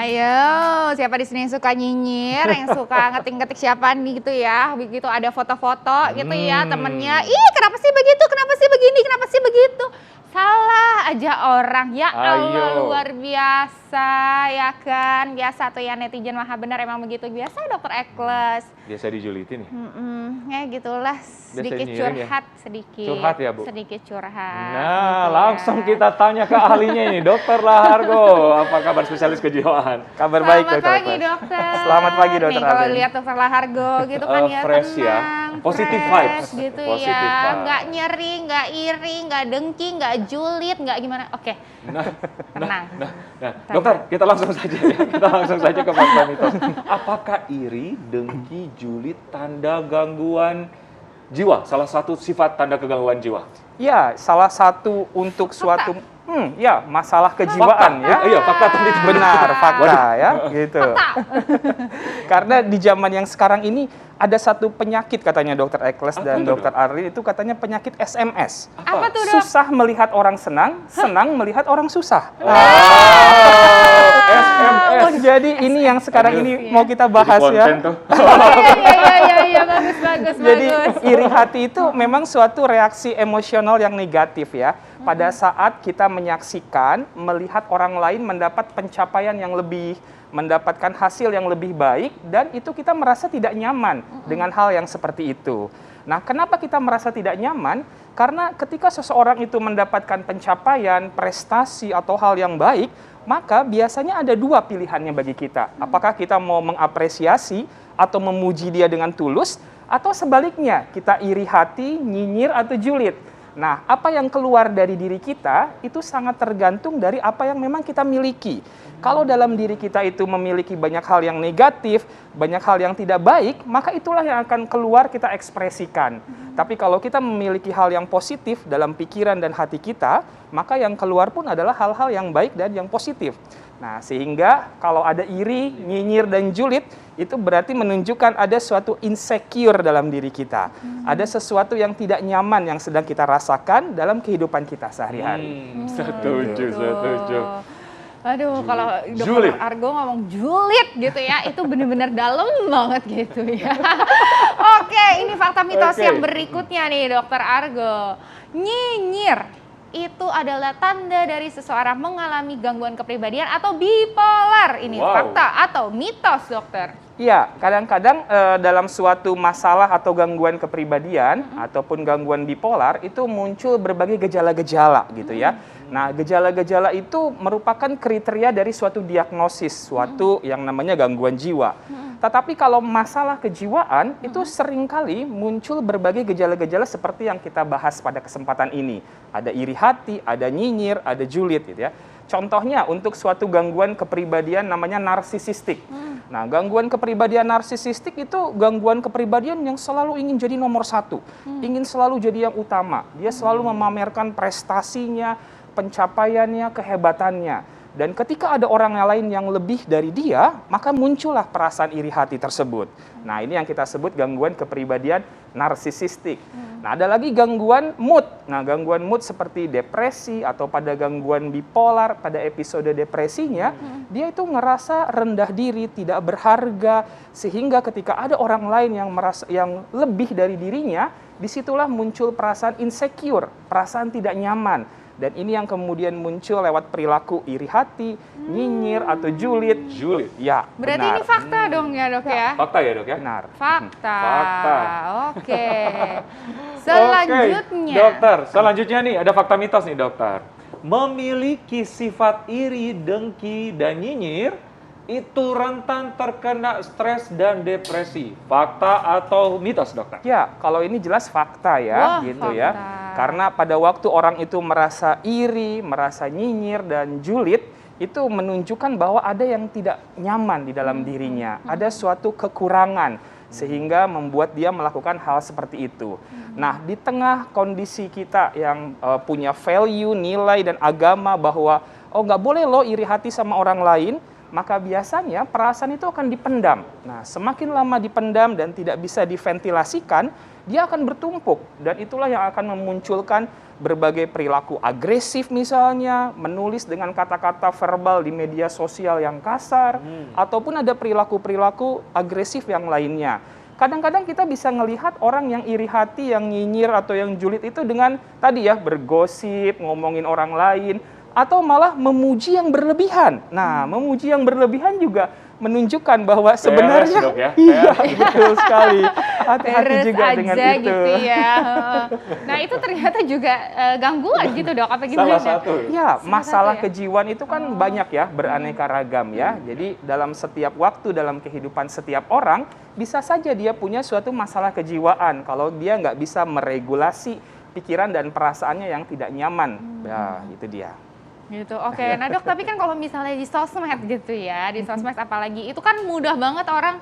Ayo, siapa di sini yang suka nyinyir, yang suka ngetik-ngetik siapa nih gitu ya. Begitu ada foto-foto gitu ya temennya. Ih, kenapa sih begitu? Kenapa sih begini? Kenapa sih begitu? Salah aja orang. Ya Allah, luar biasa ya kan. Biasa tuh ya netizen maha benar emang begitu. Biasa Dokter Ekles. Biasa dijulitin ya? Ya gitulah, sedikit curhat, ya? Sedikit. Curhat ya Bu? Sedikit curhat. Nah, gitu langsung ya. kita tanya ke ahlinya ini, Dokter Lahargo. Apa kabar spesialis kejiwaan? Kabar baik, Dokter. Selamat pagi, Dokter. Selamat pagi, Dokter. Nih kalau lihat Dokter Lahargo gitu kan ya fresh tenang, ya. Positive fresh, vibes. gitu Positive ya. vibes. Nggak nyeri, nggak iri, nggak dengki, nggak julid, nggak gimana. Oke. Tenang. Dokter, kita langsung saja ya. Kita langsung saja ke fakta mitos. Apakah iri, dengki, julid tanda gangguan jiwa? Salah satu sifat tanda kegangguan jiwa. Ya, salah satu untuk suatu ya masalah kejiwaan fakta. ya. Iya, fakta tadi itu Benar, fakta Waduh. ya, gitu. Karena di zaman yang sekarang ini ada satu penyakit katanya Dokter Ekles dan itu, Dokter Arlin, itu katanya penyakit SMS. Apa tuh, Dok? Susah melihat orang senang, senang melihat orang susah. SMS. Jadi ini yang sekarang ini mau kita bahas Jadi ya. konten tuh. Iya, bagus. Jadi iri hati itu memang suatu reaksi emosional yang negatif ya. Pada saat kita menyaksikan, melihat orang lain mendapat pencapaian yang lebih, mendapatkan hasil yang lebih baik, dan itu kita merasa tidak nyaman dengan hal yang seperti itu. Nah, kenapa kita merasa tidak nyaman? Karena ketika seseorang itu mendapatkan pencapaian, prestasi, atau hal yang baik, maka biasanya ada dua pilihannya bagi kita. Apakah kita mau mengapresiasi atau memuji dia dengan tulus, atau sebaliknya, kita iri hati, nyinyir, atau julid. Nah, apa yang keluar dari diri kita itu sangat tergantung dari apa yang memang kita miliki. Kalau dalam diri kita itu memiliki banyak hal yang negatif, banyak hal yang tidak baik, maka itulah yang akan keluar kita ekspresikan. Tapi kalau kita memiliki hal yang positif dalam pikiran dan hati kita, maka yang keluar pun adalah hal-hal yang baik dan yang positif. Nah, sehingga kalau ada iri, nyinyir, dan julid, itu berarti menunjukkan ada suatu insecure dalam diri kita. Ada sesuatu yang tidak nyaman yang sedang kita rasakan dalam kehidupan kita sehari-hari. Setuju. Aduh, kalau Dokter Argo ngomong julid gitu ya, itu benar-benar dalam banget gitu ya. Oke, ini fakta mitos yang berikutnya nih, Dokter Argo. Nyinyir itu adalah tanda dari seseorang mengalami gangguan kepribadian atau bipolar. Ini fakta atau mitos, Dokter? Iya, kadang-kadang dalam suatu masalah atau gangguan kepribadian ataupun gangguan bipolar itu muncul berbagai gejala-gejala gitu ya. Nah, gejala-gejala itu merupakan kriteria dari suatu diagnosis, suatu yang namanya gangguan jiwa. Tetapi kalau masalah kejiwaan itu seringkali muncul berbagai gejala-gejala seperti yang kita bahas pada kesempatan ini. Ada iri hati, ada nyinyir, ada julid gitu ya. Contohnya untuk suatu gangguan kepribadian namanya narsisistik. Nah, gangguan kepribadian narsisistik itu gangguan kepribadian yang selalu ingin jadi nomor satu. Ingin selalu jadi yang utama. Dia selalu memamerkan prestasinya, pencapaiannya, kehebatannya. Dan ketika ada orang lain yang lebih dari dia, maka muncullah perasaan iri hati tersebut. Nah, ini yang kita sebut gangguan kepribadian narsisistik. Nah, ada lagi gangguan mood. Nah, gangguan mood seperti depresi atau pada gangguan bipolar, pada episode depresinya, dia itu ngerasa rendah diri, tidak berharga, sehingga ketika ada orang lain yang merasa yang lebih dari dirinya, disitulah muncul perasaan insecure, perasaan tidak nyaman. Dan ini yang kemudian muncul lewat perilaku iri hati, nyinyir, atau julid. Julid? Ya, berarti benar. ini fakta dong ya, Dok ya? Fakta ya, Dok ya? Benar. Fakta. Oke. Oke, Dokter, selanjutnya nih ada fakta mitos nih, Dokter. Memiliki sifat iri, dengki, dan nyinyir itu rentan terkena stres dan depresi. Fakta atau mitos, Dokter? Ya, kalau ini jelas fakta ya, gitu fakta. ya. Karena pada waktu orang itu merasa iri, merasa nyinyir dan julid, itu menunjukkan bahwa ada yang tidak nyaman di dalam dirinya. Ada suatu kekurangan sehingga membuat dia melakukan hal seperti itu. Nah, di tengah kondisi kita yang punya value, nilai dan agama bahwa nggak boleh lo iri hati sama orang lain, maka biasanya perasaan itu akan dipendam. Nah, semakin lama dipendam dan tidak bisa diventilasikan, dia akan bertumpuk. Dan itulah yang akan memunculkan berbagai perilaku agresif misalnya, menulis dengan kata-kata verbal di media sosial yang kasar, ataupun ada perilaku-perilaku agresif yang lainnya. Kadang-kadang kita bisa melihat orang yang iri hati, yang nyinyir, atau yang julid itu dengan tadi ya, bergosip, ngomongin orang lain, atau malah memuji yang berlebihan. Nah, memuji yang berlebihan juga menunjukkan bahwa sebenarnya Dok, ya? iya, betul sekali. Hati-hati juga dengan aja itu. gitu ya. Nah, itu ternyata juga gangguan gitu, Dok. Apa Salah gimana? satu. Ya, masalah satu ya? kejiwaan itu kan banyak ya, beraneka ragam ya. Jadi dalam setiap waktu, dalam kehidupan setiap orang, bisa saja dia punya suatu masalah kejiwaan kalau dia nggak bisa meregulasi pikiran dan perasaannya yang tidak nyaman. Ya, itu dia. Gitu, oke. Nah Dok, tapi kan kalau misalnya di sosmed gitu ya, di sosmed apalagi, itu kan mudah banget orang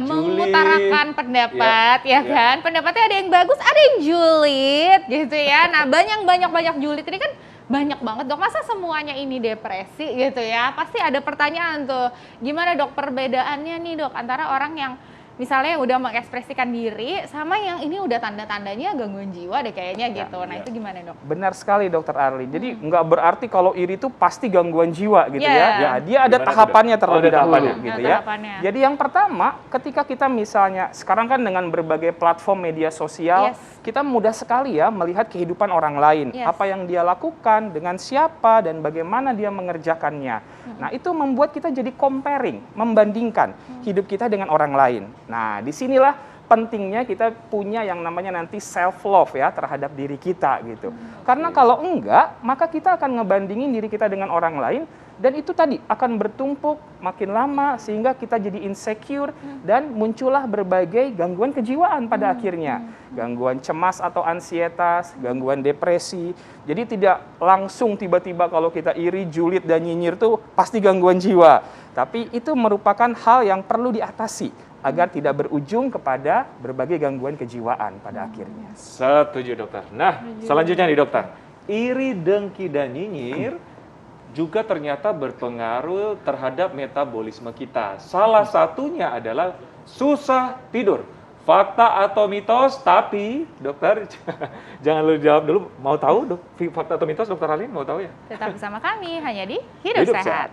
mengutarakan pendapat, ya kan? Pendapatnya ada yang bagus, ada yang julid gitu ya. Nah banyak julid ini kan banyak banget, Dok. Masa semuanya ini depresi gitu ya? Pasti ada pertanyaan tuh, gimana Dok perbedaannya nih Dok antara orang yang misalnya udah mengekspresikan diri sama yang ini udah tanda-tandanya gangguan jiwa deh kayaknya gitu. Nah itu gimana Dok? Benar sekali Dokter Arli. Jadi nggak berarti kalau iri itu pasti gangguan jiwa gitu ya. Ya, dia ada Gimana tahapannya terlebih ada dahulu tahapannya. gitu Ada ya. tahapannya. Jadi yang pertama, ketika kita misalnya sekarang kan dengan berbagai platform media sosial, kita mudah sekali ya melihat kehidupan orang lain, apa yang dia lakukan, dengan siapa dan bagaimana dia mengerjakannya. Nah, itu membuat kita jadi comparing, membandingkan hidup kita dengan orang lain. Nah, disinilah pentingnya kita punya yang namanya nanti self love ya terhadap diri kita gitu. Karena kalau enggak, maka kita akan ngebandingin diri kita dengan orang lain dan itu tadi akan bertumpuk makin lama sehingga kita jadi insecure dan muncullah berbagai gangguan kejiwaan pada akhirnya. Gangguan cemas atau ansietas, gangguan depresi. Jadi tidak langsung tiba-tiba kalau kita iri, julid dan nyinyir tuh pasti gangguan jiwa. Tapi itu merupakan hal yang perlu diatasi agar tidak berujung kepada berbagai gangguan kejiwaan pada akhirnya. Setuju dokter. Nah, selanjutnya nih dokter. Iri, dengki, dan nyinyir juga ternyata berpengaruh terhadap metabolisme kita. Salah satunya adalah susah tidur. Fakta atau mitos? Tapi dokter, jangan lu jawab dulu. Mau tahu fakta atau mitos, dokter Alin? Mau tahu ya? Tetap bersama kami hanya di Hidup Sehat.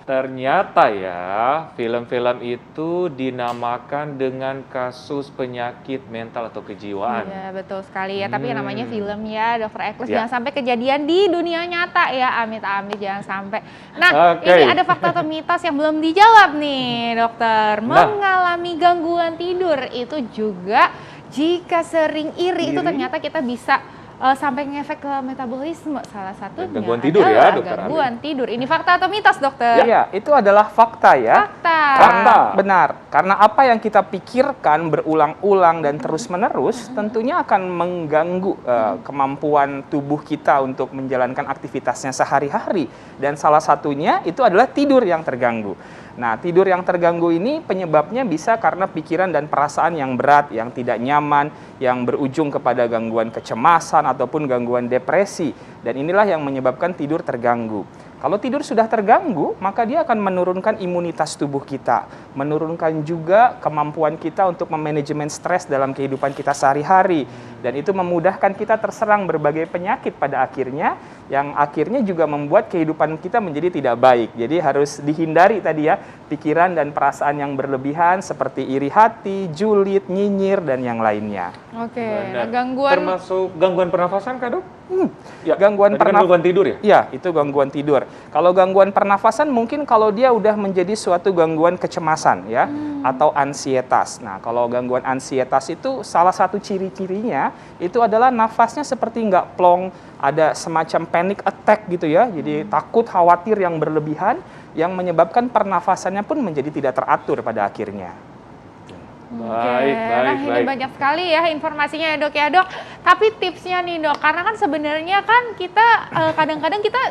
Ternyata ya, film-film itu dinamakan dengan kasus penyakit mental atau kejiwaan. Iya, betul sekali ya. Tapi yang namanya film ya, Dokter Eklis, jangan sampai kejadian di dunia nyata ya. Amit-amit jangan sampai. Nah, ini ada fakta atau mitos yang belum dijawab nih, Dokter. Mengalami gangguan tidur itu juga jika sering iri itu ternyata kita bisa sampai ngefek ke metabolisme. Salah satunya gangguan tidur ya, dokter. Gangguan tidur. Ini fakta atau mitos, dokter? Iya, itu adalah fakta ya. Fakta. Benar. Karena apa yang kita pikirkan berulang-ulang dan terus-menerus tentunya akan mengganggu kemampuan tubuh kita untuk menjalankan aktivitasnya sehari-hari. Dan salah satunya itu adalah tidur yang terganggu. Nah, tidur yang terganggu ini penyebabnya bisa karena pikiran dan perasaan yang berat, yang tidak nyaman, yang berujung kepada gangguan kecemasan ataupun gangguan depresi. Dan inilah yang menyebabkan tidur terganggu. Kalau tidur sudah terganggu, maka dia akan menurunkan imunitas tubuh kita, menurunkan juga kemampuan kita untuk memanajemen stres dalam kehidupan kita sehari-hari. Dan itu memudahkan kita terserang berbagai penyakit pada akhirnya, yang akhirnya juga membuat kehidupan kita menjadi tidak baik. Jadi harus dihindari tadi ya, pikiran dan perasaan yang berlebihan seperti iri hati, julid, nyinyir, dan yang lainnya. Oke, nah, gangguan... Termasuk gangguan pernafasan kah, Dok? Ya, gangguan tidur ya? Ya, itu gangguan tidur. Kalau gangguan pernafasan mungkin kalau dia udah menjadi suatu gangguan kecemasan ya, atau ansietas. Nah, kalau gangguan ansietas itu salah satu ciri-cirinya itu adalah nafasnya seperti nggak plong, ada semacam panic attack gitu ya. Jadi takut, khawatir yang berlebihan yang menyebabkan pernafasannya pun menjadi tidak teratur pada akhirnya. Baik, Nah, ini baik. banyak sekali ya informasinya ya dok ya dok. Tapi tipsnya nih dok, karena kan sebenarnya kan kita kadang-kadang kita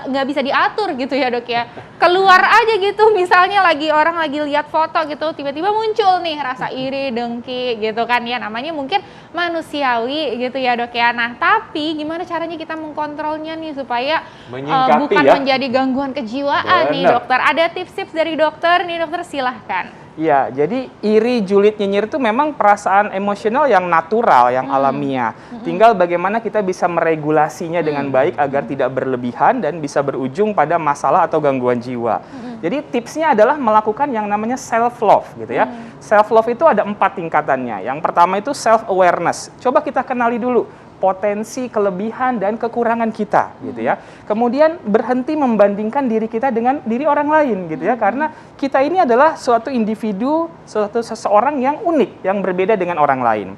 nggak bisa diatur gitu ya dok ya. Keluar aja gitu, misalnya orang lagi lihat foto gitu, tiba-tiba muncul nih rasa iri, dengki gitu kan ya. Namanya mungkin manusiawi gitu ya dok ya. Nah tapi gimana caranya kita mengkontrolnya nih supaya Menyingkapi bukan ya. menjadi gangguan kejiwaan nih Benar. dokter. Ada tips-tips dari dokter nih dokter, silahkan. Ya, jadi iri, julid, nyinyir itu memang perasaan emosional yang natural, yang alamiah. Tinggal bagaimana kita bisa meregulasinya dengan baik agar tidak berlebihan dan bisa berujung pada masalah atau gangguan jiwa. Jadi tipsnya adalah melakukan yang namanya self-love gitu ya. Self-love itu ada 4 tingkatannya. Yang pertama itu self-awareness. Coba kita kenali dulu potensi, kelebihan, dan kekurangan kita gitu ya. Kemudian berhenti membandingkan diri kita dengan diri orang lain gitu ya, karena kita ini adalah suatu individu, suatu seseorang yang unik, yang berbeda dengan orang lain.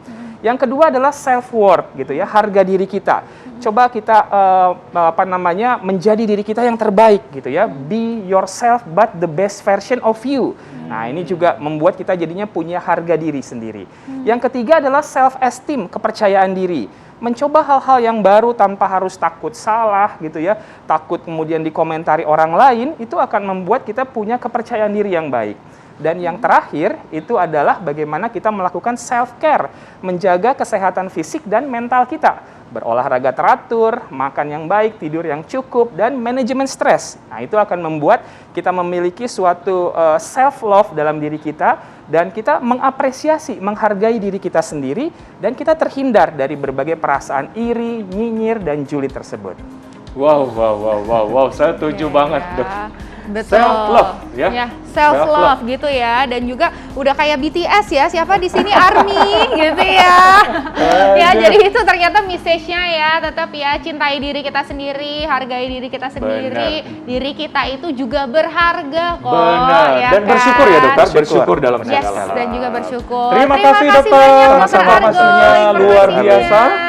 Yang kedua adalah self worth gitu ya, harga diri kita. Coba kita menjadi diri kita yang terbaik gitu ya. Be yourself but the best version of you. Nah, ini juga membuat kita jadinya punya harga diri sendiri. Yang ketiga adalah self esteem, kepercayaan diri. Mencoba hal-hal yang baru tanpa harus takut salah gitu ya, takut kemudian dikomentari orang lain, itu akan membuat kita punya kepercayaan diri yang baik. Dan yang terakhir itu adalah bagaimana kita melakukan self-care, menjaga kesehatan fisik dan mental kita. Berolahraga teratur, makan yang baik, tidur yang cukup, dan manajemen stres. Nah, itu akan membuat kita memiliki suatu self-love dalam diri kita, dan kita mengapresiasi, menghargai diri kita sendiri, dan kita terhindar dari berbagai perasaan iri, nyinyir, dan julid tersebut. Wow, saya setuju banget, Dok. Betul. Self-love, ya. Self-love gitu ya. Dan juga udah kayak BTS ya, siapa di sini ARMY gitu ya. Ya, jadi itu ternyata message-nya ya, tetap ya cintai diri kita sendiri, hargai diri kita sendiri. Benar. Diri kita itu juga berharga kok. Benar. Ya Dan kan? bersyukur ya, Dokter. Bersyukur. Bersyukur dalam Yes, segala hal. dan juga bersyukur. Terima kasih, Dokter. banyak, Dokter Sama-sama, Argo, informasinya luar informasinya. biasa.